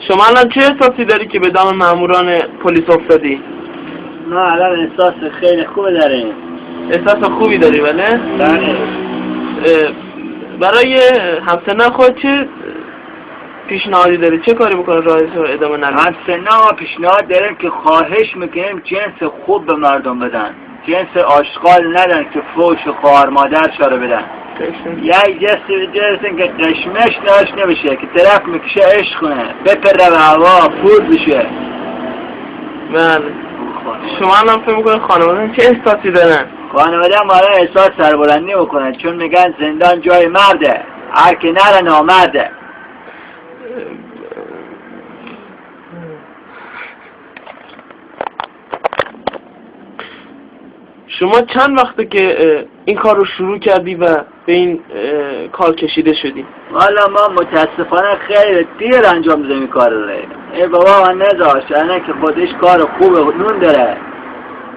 شما الان چه احساسی داری که به دام ماموران پلیس افتادی؟ ما الان احساس خیلی خوب داریم. احساس خوبی داری بله؟ بله. برای همسنه خود چه پیشنهادی داری؟ چه کاری بکنه راهش رو ادامه نداری؟ همسنه پیشنهاد داریم که خواهش میکنیم جنس خوب به مردم بدن، جنس آشغال ندن که فوش و خواهر مادر شاره بدن. یک جنسی که قشمش داشت نمیشه، که طرف میکشه عشق کنه، بپره به هوا، پول بشه. بله. شما الان فکر میکنه خانواده چه احساسی دارن؟ خانواده ما الان احساس سربلندی میکنن، چون میگن زندان جای مرده، هر که نره نامرده. شما چند وقته که این کار رو شروع کردی و به این کار کشیده شدی؟ والا ما متاسفانه خیلی دیر انجام دادیم این کار رو. ای بابا من نذاشت، اینه که خودش کار خوبه، نون داره.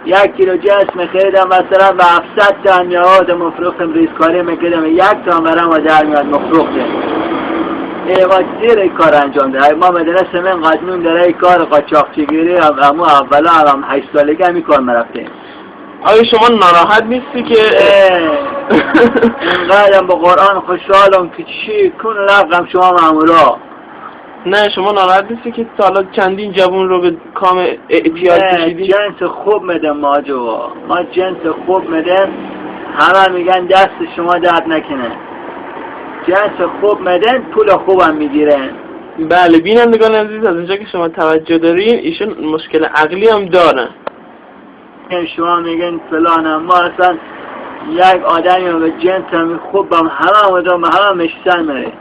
1 کیلو جنس میخریدم مثلا به 700 تومن میاد، مفروختم ریزکاری میکردم 1 تومن برام در میاد مفروختم. ای ما دیر این کار انجام داره. ما مدرسه من قانون داره این کار قاچاقچیگیری همو اولا هم 8 سالگی همین کار مرفتیم. آیا شما ناراحت نیستی که اینقدرم با قرآن خوشحالم که چی کن لقم شما مامورا؟ نه شما ناراحت نیستی که سالا چندین جوون رو به کام اعتیاد کشیدی؟ جنس خوب میدم ما جوا، ما جنس خوب میدم، همه میگن دست شما درد نکنه. جنس خوب میدن، پول خوبم میگیرن. بله بینندگان عزیز، از اینجا که شما توجه دارین ایشون مشکل عقلی هم دارن. شما میگن فلانم، ما اصلا یک آدمی به جنس خوبم همه مدام همه مشتن میره.